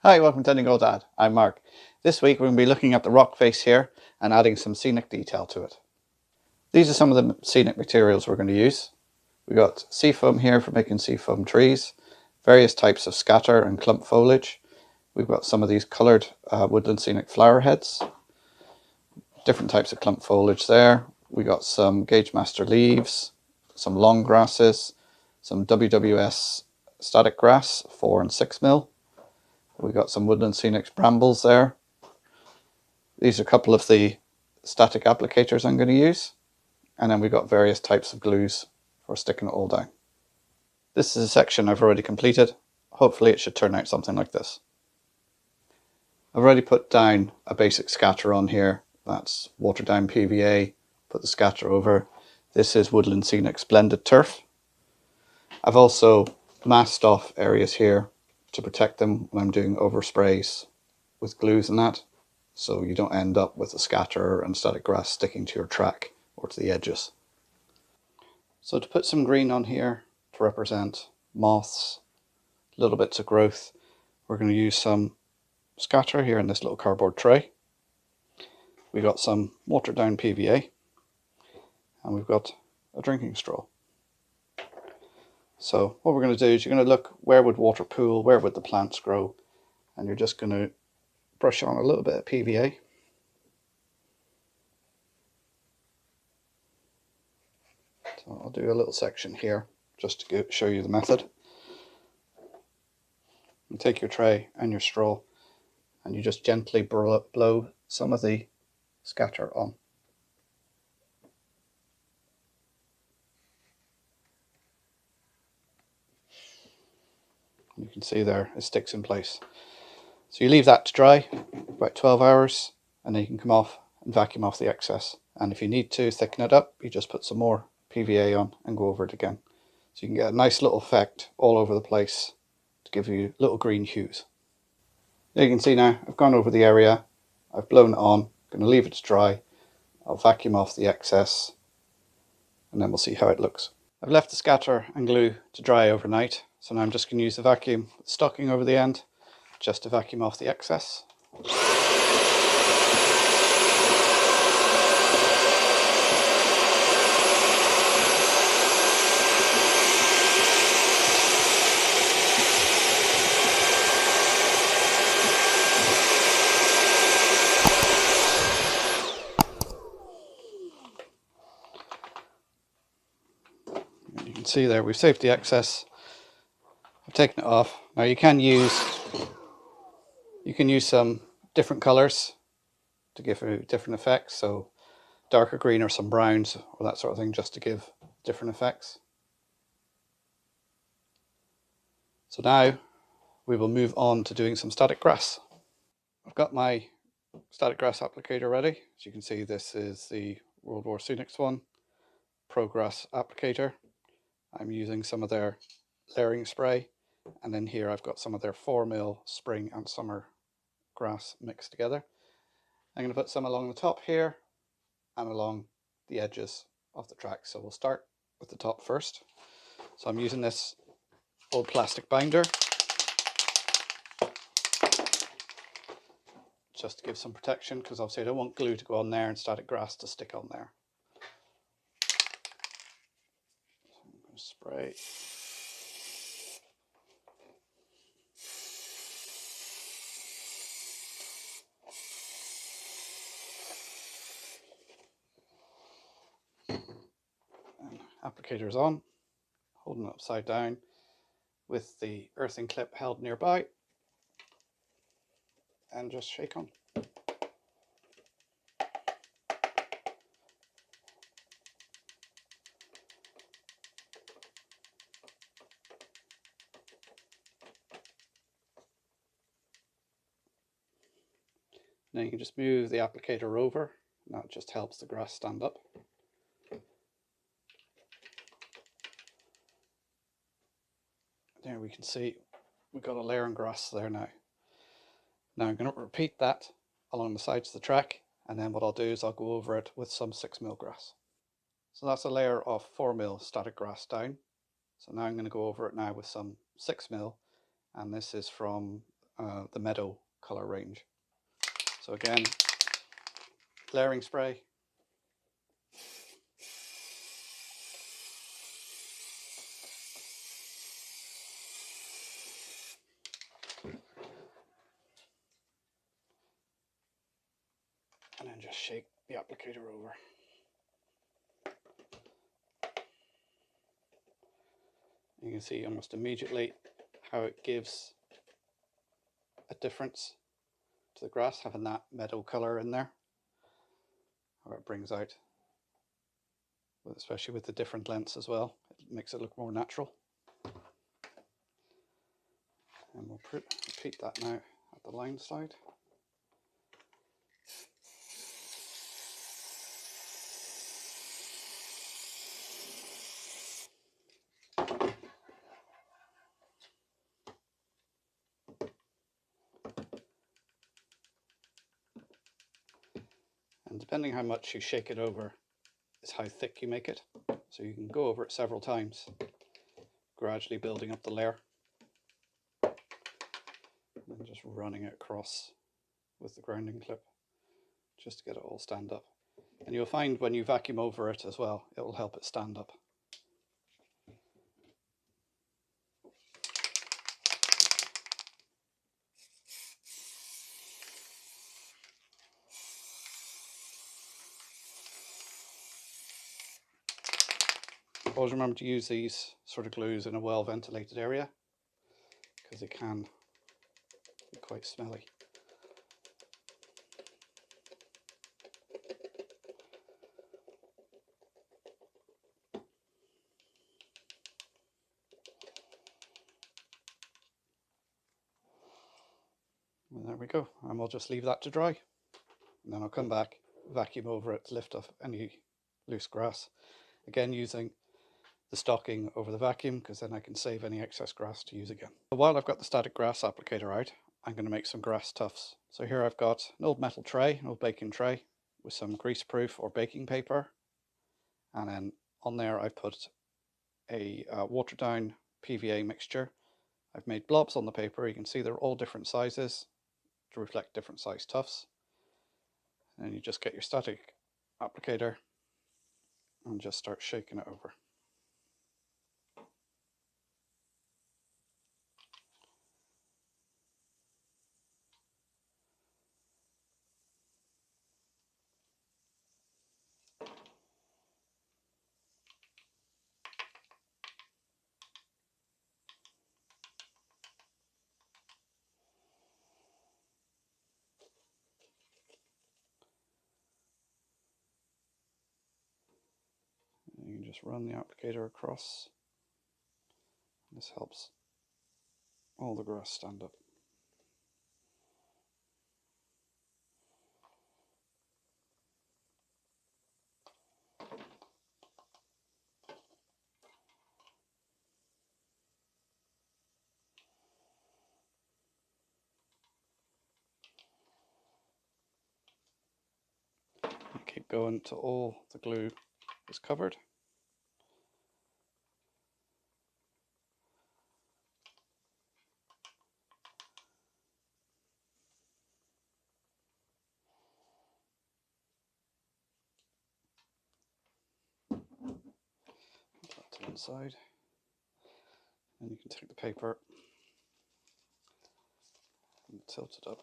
Hi, welcome to Donegal Dad. I'm Mark. This week we're going to be looking at the rock face here and adding some scenic detail to it. These are some of the scenic materials we're going to use. We've got seafoam here for making seafoam trees, various types of scatter and clump foliage. We've got some of these coloured woodland scenic flower heads, different types of clump foliage there. We got some Gauge Master leaves, some long grasses, some WWS static grass, 4 and 6 mil. We've got some woodland scenic brambles there. These are a couple of the static applicators I'm going to use. And then we've got various types of glues for sticking it all down. This is a section I've already completed. Hopefully it should turn out something like this. I've already put down a basic scatter on here. That's watered down PVA. Put the scatter over. This is Woodland Scenic's blended turf. I've also masked off areas here to protect them when I'm doing oversprays with glues and that, so you don't end up with a scatter and static grass sticking to your track or to the edges. So to put some green on here to represent moths, little bits of growth, we're going to use some scatter here in this little cardboard tray. We got some watered down PVA and we've got a drinking straw. So what we're going to do is you're going to look where would water pool, where would the plants grow, and you're just going to brush on a little bit of PVA. So I'll do a little section here just to show you the method. You take your tray and your straw and you just gently blow some of the scatter on. You can see there it sticks in place. So you leave that to dry about 12 hours and then you can come off and vacuum off the excess. And if you need to thicken it up, you just put some more PVA on and go over it again. So you can get a nice little effect all over the place to give you little green hues. There you can see now I've gone over the area, I've blown it on, I'm going to leave it to dry, I'll vacuum off the excess and then we'll see how it looks. I've left the scatter and glue to dry overnight, so now I'm just going to use the vacuum with stocking over the end just to vacuum off the excess. You can see there we've saved the excess. I've taken it off. Now you can use some different colours to give you different effects, so darker green or some browns or that sort of thing, just to give different effects. So now we will move on to doing some static grass. I've got my static grass applicator ready. As you can see, this is the World War Scenics one, Pro Grass applicator. I'm using some of their layering spray, and then here I've got some of their 4 mil spring and summer grass mixed together. I'm going to put some along the top here and along the edges of the track. So we'll start with the top first. So I'm using this old plastic binder just to give some protection, because obviously I don't want glue to go on there and static grass to stick on there. So I'm going to spray. And applicator's on, holding it upside down with the earthing clip held nearby, and just shake on. Now you can just move the applicator over, and that just helps the grass stand up. There we can see we've got a layer of grass there now. Now I'm going to repeat that along the sides of the track, and then what I'll do is I'll go over it with some 6 mil grass. So that's a layer of 4 mil static grass down. So now I'm going to go over it now with some 6 mil, and this is from the meadow colour range. So again, layering spray. And then just shake the applicator over. You can see almost immediately how it gives a difference to the grass, having that meadow colour in there. How it brings out, especially with the different lengths as well, it makes it look more natural. And we'll repeat that now at the line side. And depending how much you shake it over is how thick you make it. So you can go over it several times, gradually building up the layer. And just running it across with the grounding clip just to get it all stand up. And you'll find when you vacuum over it as well, it will help it stand up. Always remember to use these sort of glues in a well ventilated area because they can be quite smelly. And there we go, and we'll just leave that to dry, and then I'll come back, vacuum over it to lift off any loose grass, again using the stocking over the vacuum because then I can save any excess grass to use again. While I've got the static grass applicator out, I'm going to make some grass tufts. So here I've got an old metal tray, an old baking tray with some greaseproof or baking paper, and then on there I've put a watered down PVA mixture. I've made blobs on the paper. You can see they're all different sizes to reflect different size tufts. And you just get your static applicator and just start shaking it over. And you can just run the applicator across. This helps all the grass stand up. You keep going till all the glue is covered. Put that to one side. And you can take the paper and tilt it up.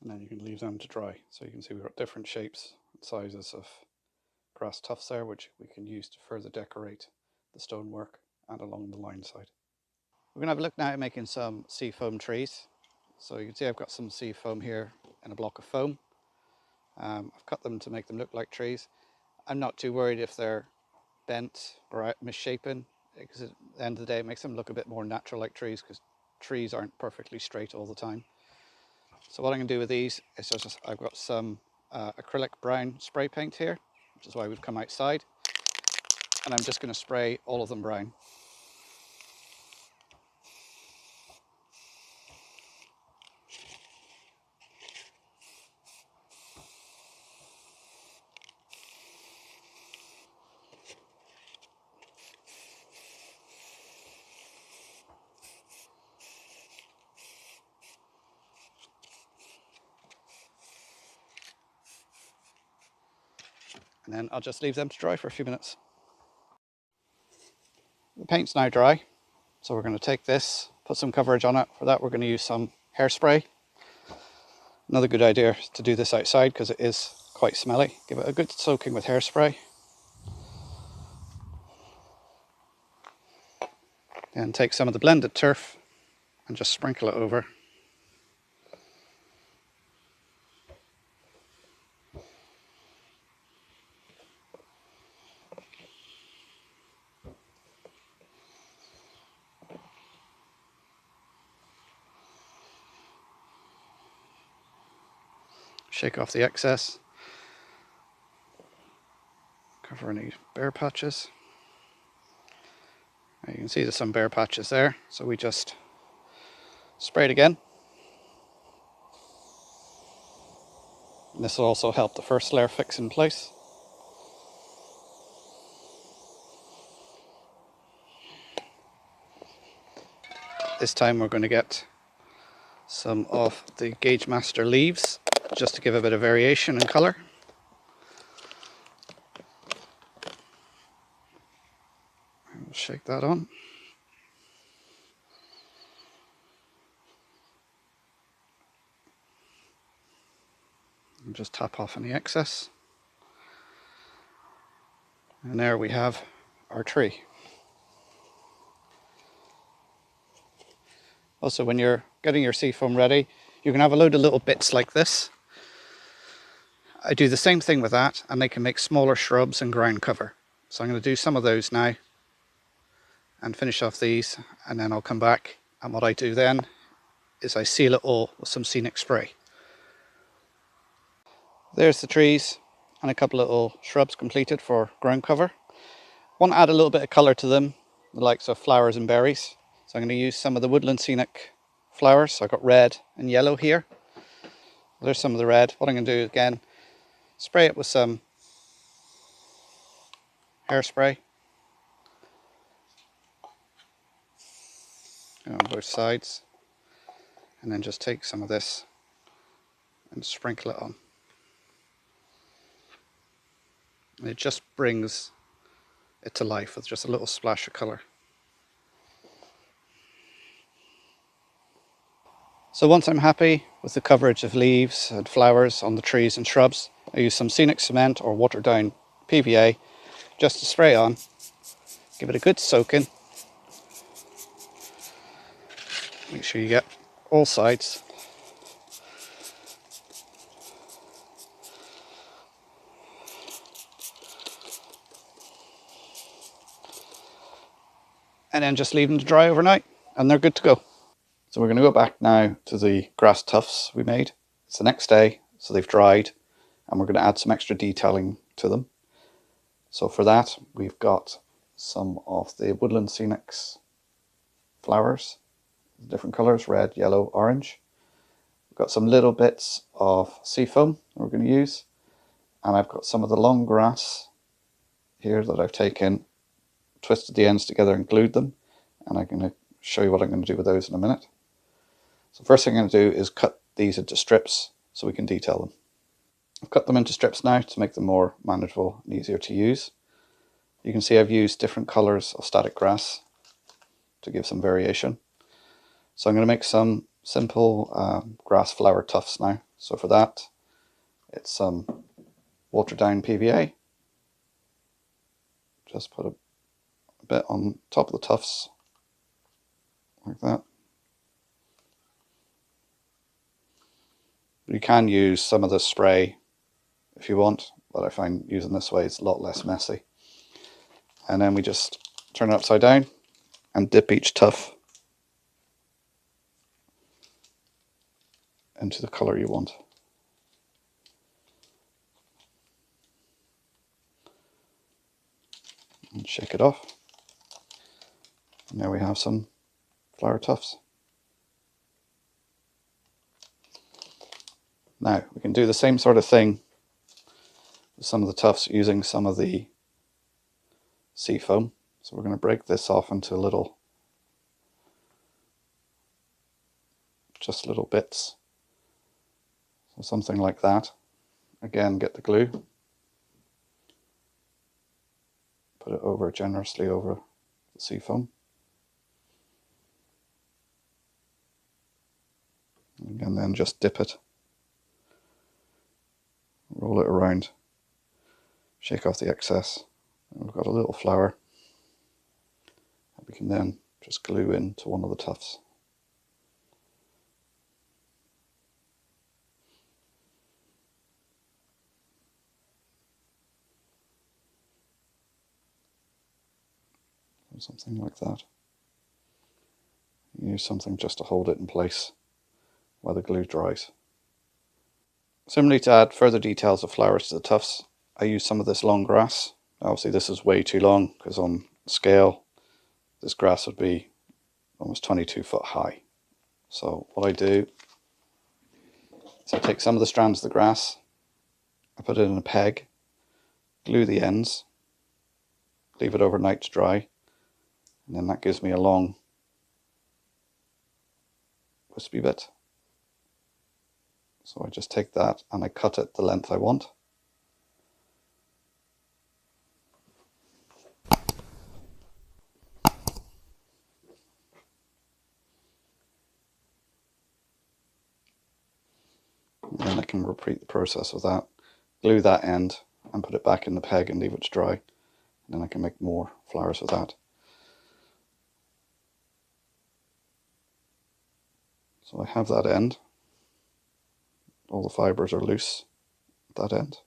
And then you can leave them to dry. So you can see we've got different shapes and sizes of grass tufts there, which we can use to further decorate the stonework and along the line side. We're going to have a look now at making some seafoam trees. So you can see I've got some seafoam here in a block of foam. I've cut them to make them look like trees. I'm not too worried if they're bent or misshapen, because at the end of the day it makes them look a bit more natural like trees, because trees aren't perfectly straight all the time. So what I'm going to do with these is I've got some acrylic brown spray paint here, which is why we've come outside, and I'm just going to spray all of them brown. and then I'll just leave them to dry for a few minutes. The paint's now dry, so we're going to take this, put some coverage on it. For that we're going to use some hairspray. Another good idea to do this outside because it is quite smelly. Give it a good soaking with hairspray. Then take some of the blended turf and just sprinkle it over. Shake off the excess. Cover any bare patches. Now you can see there's some bare patches there, so we just spray it again. And this will also help the first layer fix in place. This time we're going to get some of the Gauge Master leaves, just to give a bit of variation in colour. We'll shake that on. And just tap off any excess. And there we have our tree. Also, when you're getting your seafoam ready, you can have a load of little bits like this. I do the same thing with that, and they can make smaller shrubs and ground cover. So I'm going to do some of those now and finish off these, and then I'll come back, and what I do then is I seal it all with some Scenic spray. There's the trees and a couple of little shrubs completed for ground cover. Want to add a little bit of colour to them, the likes of flowers and berries. So I'm going to use some of the Woodland Scenic flowers. So I've got red and yellow here. There's some of the red. What I'm going to do again, spray it with some hairspray on both sides, and then just take some of this and sprinkle it on. And it just brings it to life with just a little splash of colour. So once I'm happy with the coverage of leaves and flowers on the trees and shrubs, I use some Scenic cement or watered down PVA just to spray on. Give it a good soaking. Make sure you get all sides. And then just leave them to dry overnight, and they're good to go. So we're going to go back now to the grass tufts we made. It's the next day, so they've dried, and we're going to add some extra detailing to them. So for that, we've got some of the Woodland Scenic's flowers, different colours, red, yellow, orange. We've got some little bits of seafoam that we're going to use, and I've got some of the long grass here that I've taken, twisted the ends together and glued them, and I'm going to show you what I'm going to do with those in a minute. So first thing I'm going to do is cut these into strips so we can detail them. I've cut them into strips now to make them more manageable and easier to use. You can see I've used different colours of static grass to give some variation. So I'm going to make some simple grass flower tufts now. So for that, it's some watered down PVA. Just put a bit on top of the tufts, like that. You can use some of the spray if you want, but I find using this way is a lot less messy. And then we just turn it upside down and dip each tuft into the colour you want. And shake it off. And there we have some flower tufts. Now we can do the same sort of thing with some of the tufts using some of the seafoam. So we're going to break this off into just little bits. So something like that. Again, get the glue. put it over generously over the seafoam. And then just dip it, roll it around, shake off the excess, and we've got a little flower that we can then just glue into one of the tufts. Something like that. Use something just to hold it in place while the glue dries. Similarly, to add further details of flowers to the tufts, I use some of this long grass. Obviously this is way too long because on scale this grass would be almost 22 foot high. So what I do is I take some of the strands of the grass, I put it in a peg, glue the ends, leave it overnight to dry, and then that gives me a long wispy bit. So I just take that and I cut it the length I want. And then I can repeat the process with that. Glue that end and put it back in the peg and leave it to dry. And then I can make more flowers with that. So I have that end. All the fibres are loose at that end.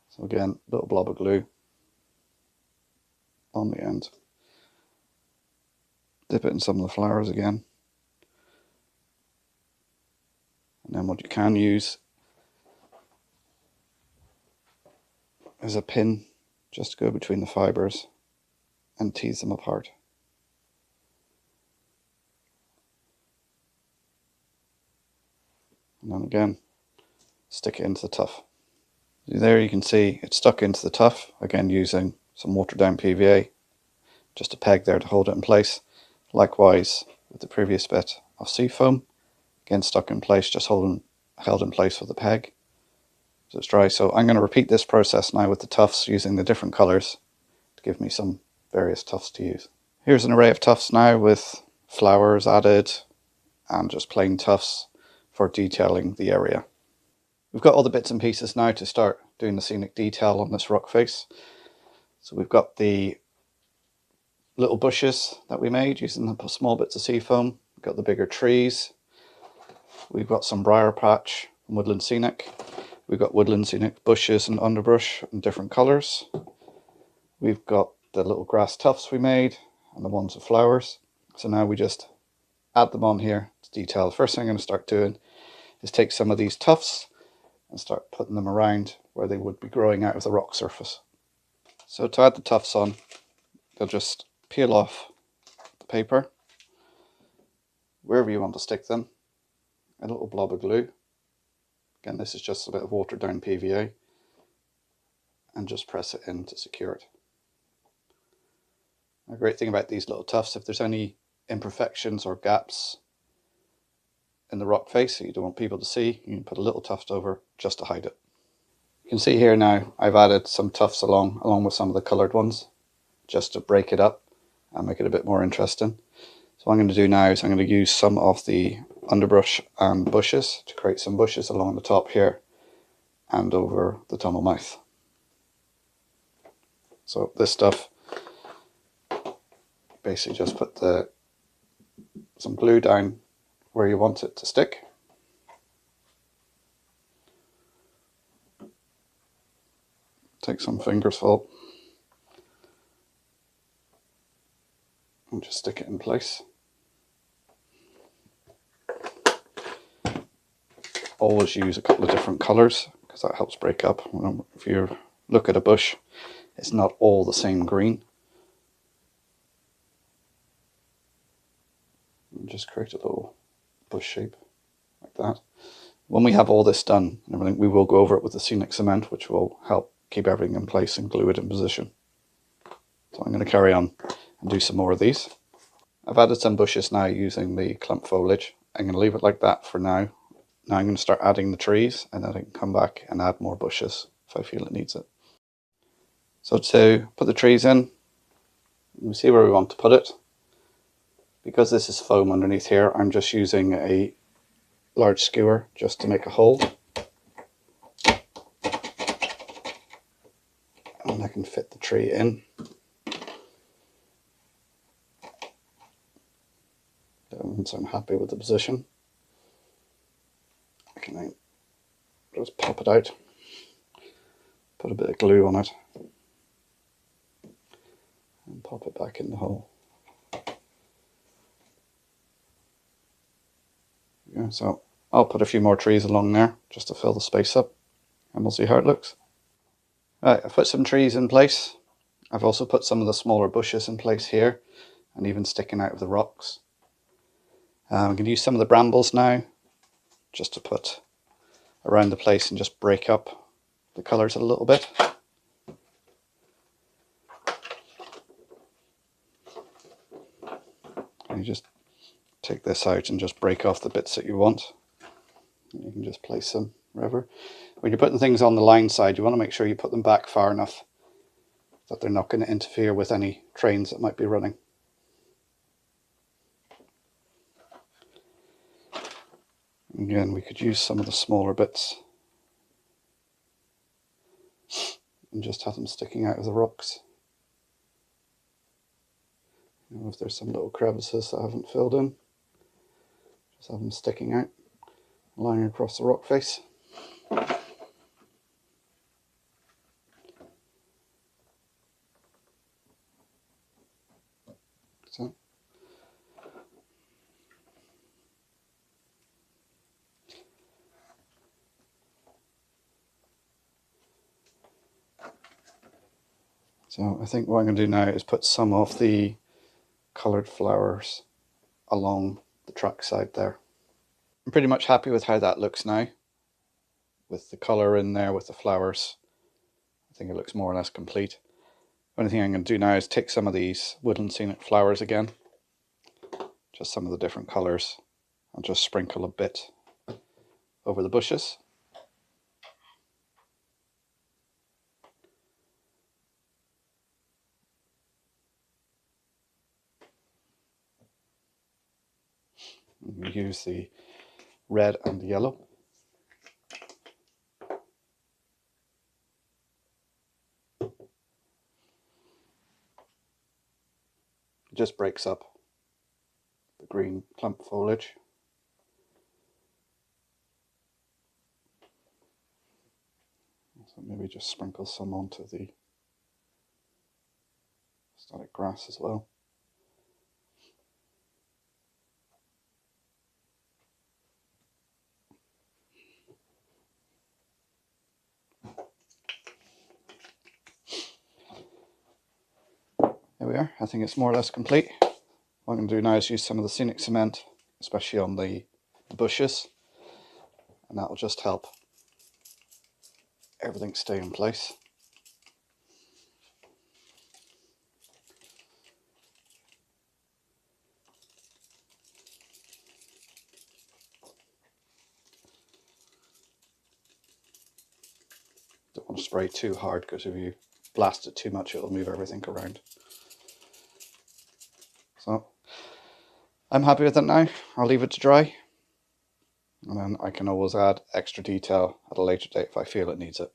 So again, a little blob of glue on the end. Dip it in some of the flowers again. And then what you can use is a pin just to go between the fibres and tease them apart. And then again, stick it into the tuff. There you can see it's stuck into the tuff, again using some watered down PVA, just a peg there to hold it in place. Likewise with the previous bit of seafoam, again stuck in place, just held in place with a peg so it's dry. So I'm going to repeat this process now with the tufts using the different colours to give me some various tufts to use. Here's an array of tufts now with flowers added and just plain tufts for detailing the area. We've got all the bits and pieces now to start doing the scenic detail on this rock face. So we've got the little bushes that we made using the small bits of seafoam. We've got the bigger trees. We've got some briar patch and woodland scenic. We've got woodland scenic bushes and underbrush in different colours. We've got the little grass tufts we made and the ones with flowers. So now we just add them on here to detail. The first thing I'm going to start doing is take some of these tufts and start putting them around where they would be growing out of the rock surface. So to add the tufts on, you'll just peel off the paper, wherever you want to stick them, a little blob of glue. Again, this is just a bit of watered down PVA, and just press it in to secure it. A great thing about these little tufts, if there's any imperfections or gaps in the rock face that you don't want people to see, you can put a little tuft over just to hide it. You can see here now I've added some tufts along with some of the coloured ones just to break it up and make it a bit more interesting. So what I'm going to do now is I'm going to use some of the underbrush and bushes to create some bushes along the top here and over the tunnel mouth. So this stuff, basically just put some glue down where you want it to stick. Take some fingers full and just stick it in place. Always use a couple of different colours because that helps break up. If you look at a bush, it's not all the same green. And just create a little bush shape like that. When we have all this done and everything, we will go over it with the scenic cement, which will help keep everything in place and glue it in position. So I'm going to carry on and do some more of these. I've added some bushes now using the clump foliage. I'm going to leave it like that for now. Now I'm going to start adding the trees, and then I can come back and add more bushes if I feel it needs it. So to put the trees in, we see where we want to put it. Because this is foam underneath here, I'm just using a large skewer just to make a hole. And I can fit the tree in. Once I'm happy with the position, I can then just pop it out, put a bit of glue on it, and pop it back in the hole. Yeah, so I'll put a few more trees along there just to fill the space up, and we'll see how it looks. Right, I've put some trees in place. I've also put some of the smaller bushes in place here, and even sticking out of the rocks. I'm going to use some of the brambles now, just to put around the place and just break up the colours a little bit. And you just take this out and just break off the bits that you want. And you can just place them wherever. When you're putting things on the line side, you want to make sure you put them back far enough that they're not going to interfere with any trains that might be running. Again, we could use some of the smaller bits and just have them sticking out of the rocks. You know, if there's some little crevices that I haven't filled in, just have them sticking out, lying across the rock face. So I think what I'm going to do now is put some of the coloured flowers along the track side there. I'm pretty much happy with how that looks now. With the colour in there, with the flowers, I think it looks more or less complete. The only thing I'm going to do now is take some of these woodland scenic flowers again, just some of the different colours, and just sprinkle a bit over the bushes. We use the red and the yellow. It just breaks up the green clump foliage. So maybe just sprinkle some onto the static grass as well. There we are. I think it's more or less complete. What I'm going to do now is use some of the Scenic cement, especially on the bushes, and that will just help everything stay in place. Don't want to spray too hard, because if you blast it too much, it'll move everything around. So I'm happy with it now. I'll leave it to dry, and then I can always add extra detail at a later date if I feel it needs it.